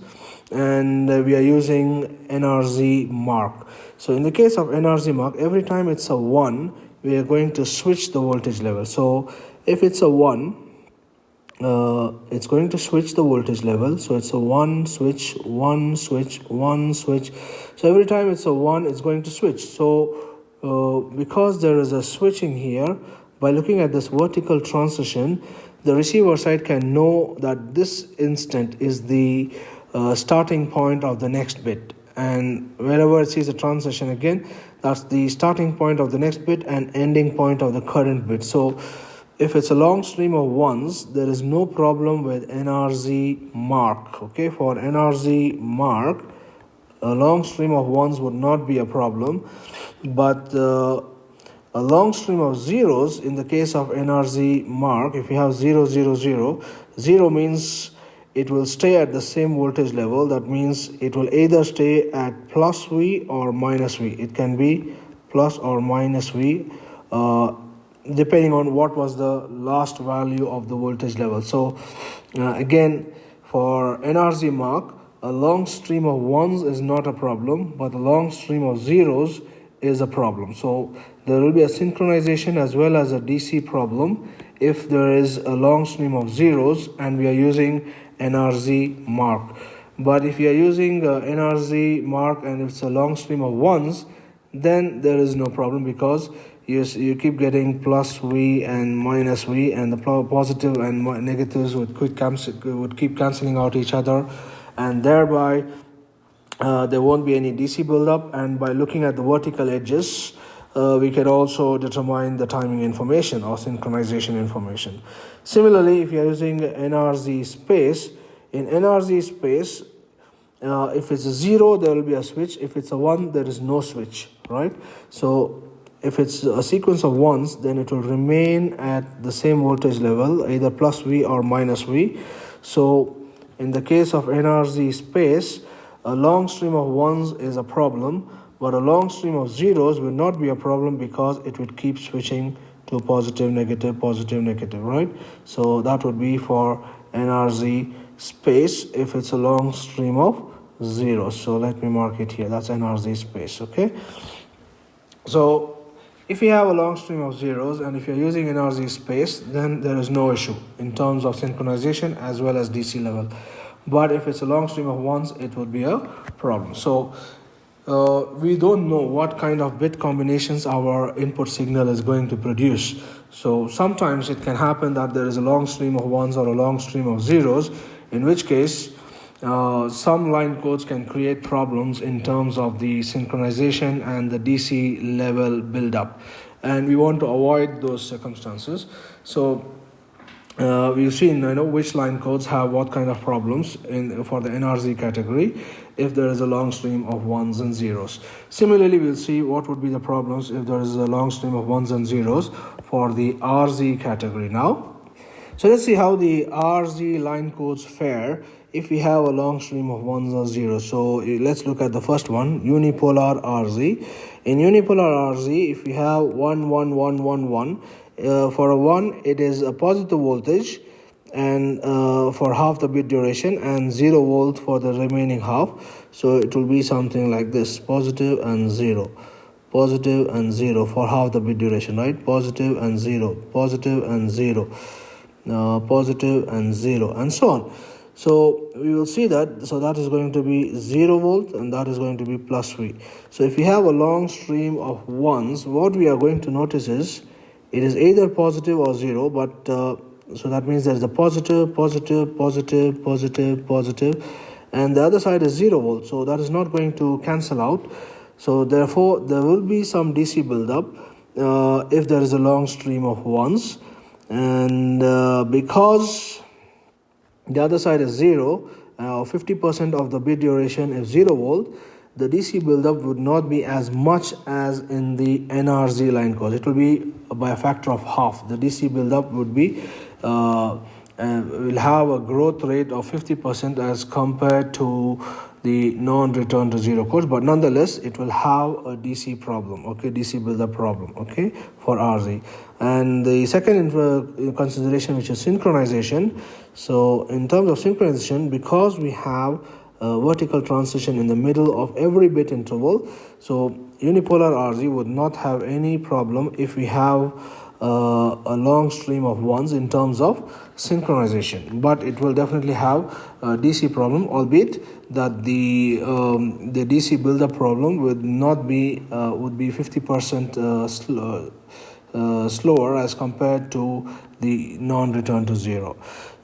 and we are using NRZ-Mark. So in the case of NRZ-Mark, every time it's a 1, we are going to switch the voltage level. So if it's a 1, it's going to switch the voltage level. So it's a 1 switch, 1 switch, 1 switch. So every time it's a 1, it's going to switch. So because there is a switching here, by looking at this vertical transition, the receiver side can know that this instant is the starting point of the next bit, and wherever it sees a transition again, that's the starting point of the next bit and ending point of the current bit. So if it's a long stream of ones, there is no problem with NRZ-Mark. Okay, for NRZ-Mark, a long stream of ones would not be a problem, but a long stream of zeros, in the case of NRZ-Mark, if you have 0, 0, 0, 0 means it will stay at the same voltage level. That means it will either stay at plus V or minus V. It can be plus or minus V, depending on what was the last value of the voltage level. So again, for NRZ-Mark, a long stream of ones is not a problem, but a long stream of zeros is a problem. So there will be a synchronization as well as a DC problem if there is a long stream of zeros and we are using NRZ-Mark. But if you are using NRZ-Mark and it's a long stream of ones, then there is no problem, because you keep getting plus V and minus V, and the positive and negatives would keep cancelling out each other, and thereby there won't be any DC buildup. And by looking at the vertical edges, we can also determine the timing information or synchronization information. Similarly, if you are using NRZ-Space, in NRZ-Space, if it's a 0, there will be a switch. If it's a 1, there is no switch, right? So if it's a sequence of ones, then it will remain at the same voltage level, either plus V or minus V. So in the case of NRZ-Space, a long stream of ones is a problem, but a long stream of zeros will not be a problem, because it would keep switching to positive, negative, right? So that would be for NRZ-Space if it's a long stream of zeros. So let me mark it here. That's NRZ-Space, okay? So if you have a long stream of zeros and if you're using NRZ-Space, then there is no issue in terms of synchronization as well as DC level. But if it's a long stream of ones, it would be a problem. So we don't know what kind of bit combinations our input signal is going to produce. So sometimes it can happen that there is a long stream of ones or a long stream of zeros, in which case some line codes can create problems in terms of the synchronization and the DC level buildup, and we want to avoid those circumstances. So we've seen which line codes have what kind of problems for the NRZ category if there is a long stream of ones and zeros. Similarly, we'll see what would be the problems if there is a long stream of ones and zeros for the RZ category now. So let's see how the RZ line codes fare if we have a long stream of ones or zeros. So let's look at the first one, Unipolar RZ. In Unipolar RZ, if we have 1, 1, 1, 1, 1, for a 1, it is a positive voltage and for half the bit duration, and 0 volt for the remaining half. So it will be something like this, positive and 0 for half the bit duration, right? Positive and 0, positive and 0, positive and 0, and so on. So we will see that, so that is going to be 0 volt and that is going to be plus V. So if you have a long stream of ones, what we are going to notice is it is either positive or 0, but so that means there is a positive, positive, positive, positive, positive, and the other side is 0 volt, so that is not going to cancel out. So therefore there will be some DC buildup if there is a long stream of ones, and because the other side is 0, 50% of the bit duration is 0 volt, the DC buildup would not be as much as in the NRZ line code. It will be by a factor of half. The DC buildup would be will have a growth rate of 50% as compared to the non-return to zero code, but nonetheless it will have a DC problem, okay, DC buildup problem, okay, for RZ. And the second consideration, which is synchronization. So in terms of synchronization, because we have a vertical transition in the middle of every bit interval, so unipolar RZ would not have any problem if we have a long stream of ones in terms of synchronization, but it will definitely have a DC problem, albeit that the DC buildup problem would not be would be 50% slower as compared to the non-return to zero.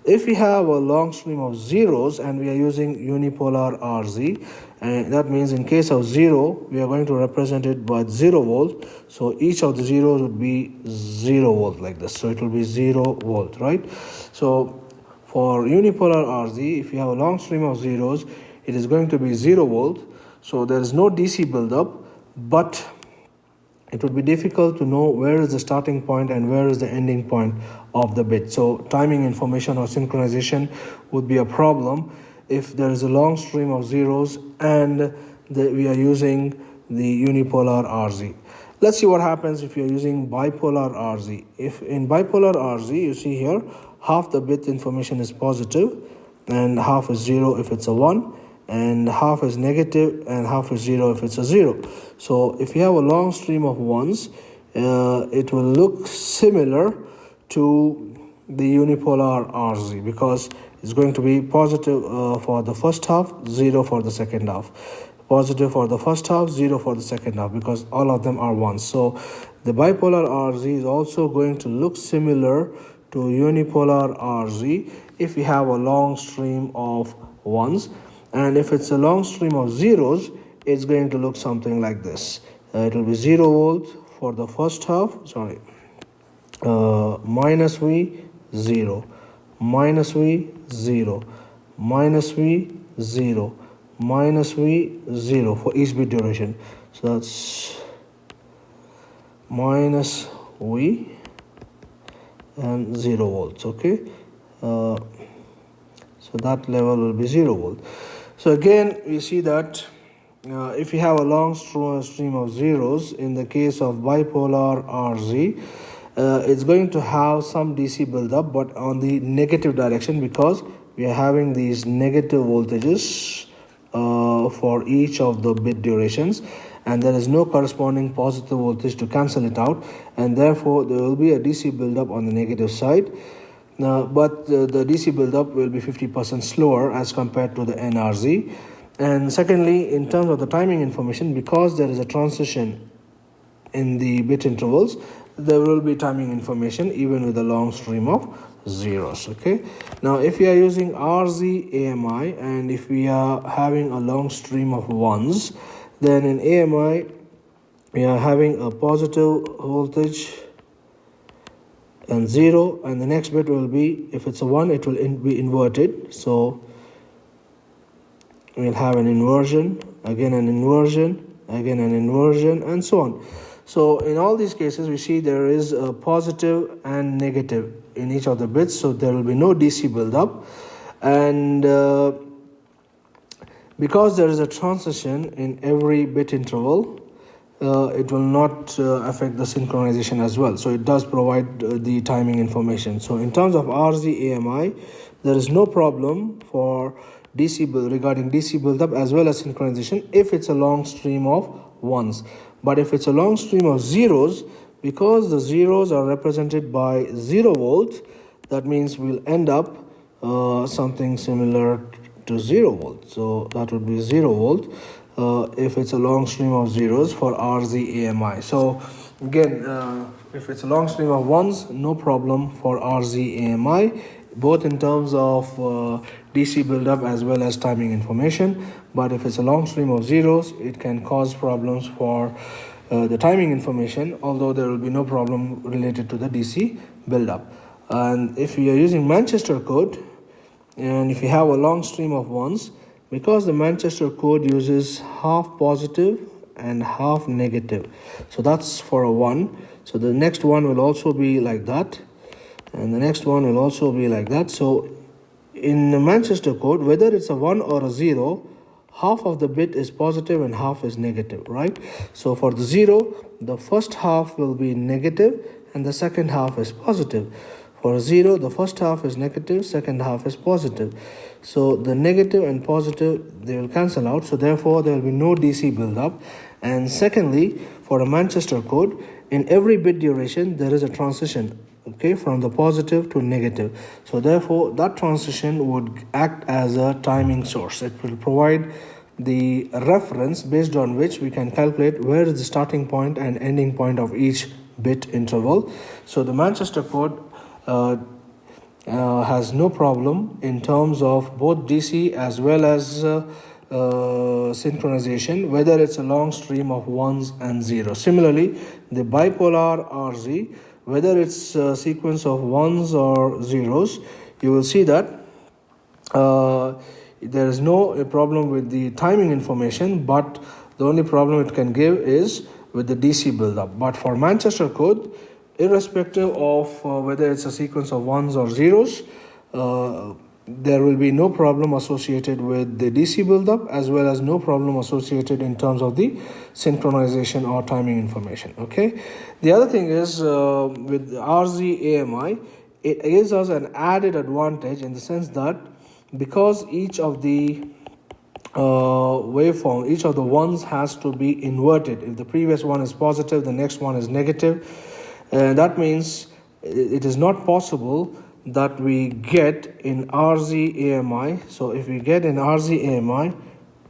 If we have a long stream of zeros and we are using unipolar RZ, and that means in case of zero, we are going to represent it by 0 volt. So each of the zeros would be 0 volt like this. So it will be 0 volt, right? So for unipolar RZ, if you have a long stream of zeros, it is going to be 0 volt. So there is no DC buildup, but it would be difficult to know where is the starting point and where is the ending point of the bit. So timing information or synchronization would be a problem if there is a long stream of zeros and we are using the unipolar RZ. Let's see what happens if you're using bipolar RZ. If in bipolar RZ, you see here, half the bit information is positive and half is 0 if it's a 1, and half is negative and half is 0 if it's a 0. So if you have a long stream of ones, it will look similar to the unipolar RZ because it's going to be positive for the first half, 0 for the second half. Positive for the first half, 0 for the second half, because all of them are ones. So the bipolar RZ is also going to look similar to unipolar RZ if we have a long stream of ones. And if it's a long stream of zeros, it's going to look something like this. It will be 0 volt for the first half, minus V, 0, minus V, 0, minus V, 0, minus V, 0 for each bit duration. So that's minus V and 0 volts, okay? So that level will be 0 volt. So again, we see that if you have a long stream of zeros, in the case of bipolar RZ, it's going to have some DC buildup, but on the negative direction, because we are having these negative voltages for each of the bit durations, and there is no corresponding positive voltage to cancel it out, and therefore there will be a DC buildup on the negative side. But the DC buildup will be 50% slower as compared to the NRZ. And secondly, in terms of the timing information, because there is a transition in the bit intervals, there will be timing information even with a long stream of zeros, okay? Now, if we are using RZ AMI and if we are having a long stream of ones, then in AMI, we are having a positive voltage and 0, and the next bit will be, if it's a 1, it will be inverted. So we'll have an inversion, again an inversion, again an inversion, and so on. So in all these cases, we see there is a positive and negative in each of the bits, so there will be no DC buildup. And because there is a transition in every bit interval, it will not affect the synchronization as well. So it does provide the timing information. So in terms of RZ AMI, there is no problem for regarding DC buildup as well as synchronization if it's a long stream of ones. But if it's a long stream of zeros, because the zeros are represented by 0 volt, that means we'll end up something similar to 0 volt. So that would be 0 volt. If it's a long stream of zeros for RZ AMI. So again, if it's a long stream of ones, no problem for RZ AMI, both in terms of DC buildup as well as timing information. But if it's a long stream of zeros, it can cause problems for the timing information, although there will be no problem related to the DC buildup. And if we are using Manchester code, and if you have a long stream of ones, because the Manchester code uses half positive and half negative, so that's for a 1. So the next one will also be like that, and the next one will also be like that. So in the Manchester code, whether it's a 1 or a 0, half of the bit is positive and half is negative, right? So for the 0, the first half will be negative and the second half is positive. For 0, the first half is negative, second half is positive. So the negative and positive, they will cancel out. So therefore, there will be no DC buildup. And secondly, for a Manchester code, in every bit duration, there is a transition, okay, from the positive to negative. So therefore, that transition would act as a timing source. It will provide the reference based on which we can calculate where is the starting point and ending point of each bit interval. So the Manchester code has no problem in terms of both DC as well as synchronization, whether it's a long stream of ones and zeros. Similarly, the bipolar RZ, whether it's a sequence of ones or zeros, you will see that there is no problem with the timing information, but the only problem it can give is with the DC buildup. But for Manchester code, irrespective of whether it's a sequence of ones or zeros, there will be no problem associated with the DC buildup, as well as no problem associated in terms of the synchronization or timing information. Okay. The other thing is with RZ AMI, it gives us an added advantage in the sense that because each of the waveform, each of the ones has to be inverted. If the previous one is positive, the next one is negative. That means it is not possible that we get in RZ AMI. So if we get in RZ AMI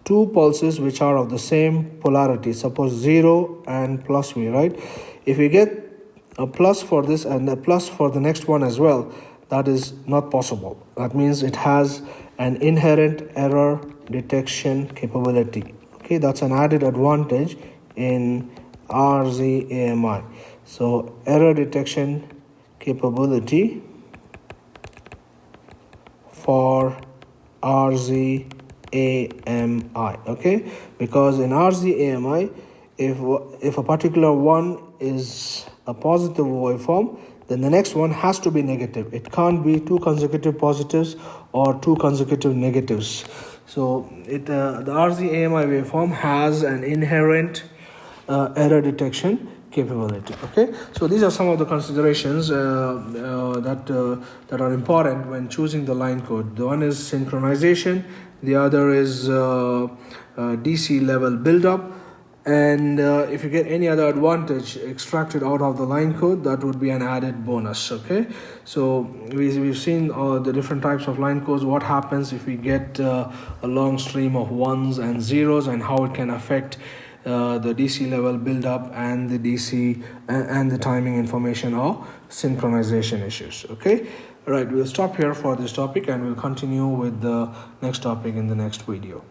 two pulses which are of the same polarity, suppose 0 and plus V, right? If we get a plus for this and a plus for the next one as well, that is not possible. That means it has an inherent error detection capability. Okay, that's an added advantage in RZ AMI. So error detection capability for RZ AMI, okay? Because in RZ AMI, if a particular one is a positive waveform, then the next one has to be negative. It can't be two consecutive positives or two consecutive negatives. So the RZ AMI waveform has an inherent error detection capability. Okay, so these are some of the considerations that are important when choosing the line code. The one is synchronization, the other is DC level buildup, and if you get any other advantage extracted out of the line code, that would be an added bonus. Okay, so we've seen the different types of line codes, what happens if we get a long stream of ones and zeros, and how it can affect the DC level buildup and the DC and the timing information or synchronization issues. Okay, all right, we'll stop here for this topic and we'll continue with the next topic in the next video.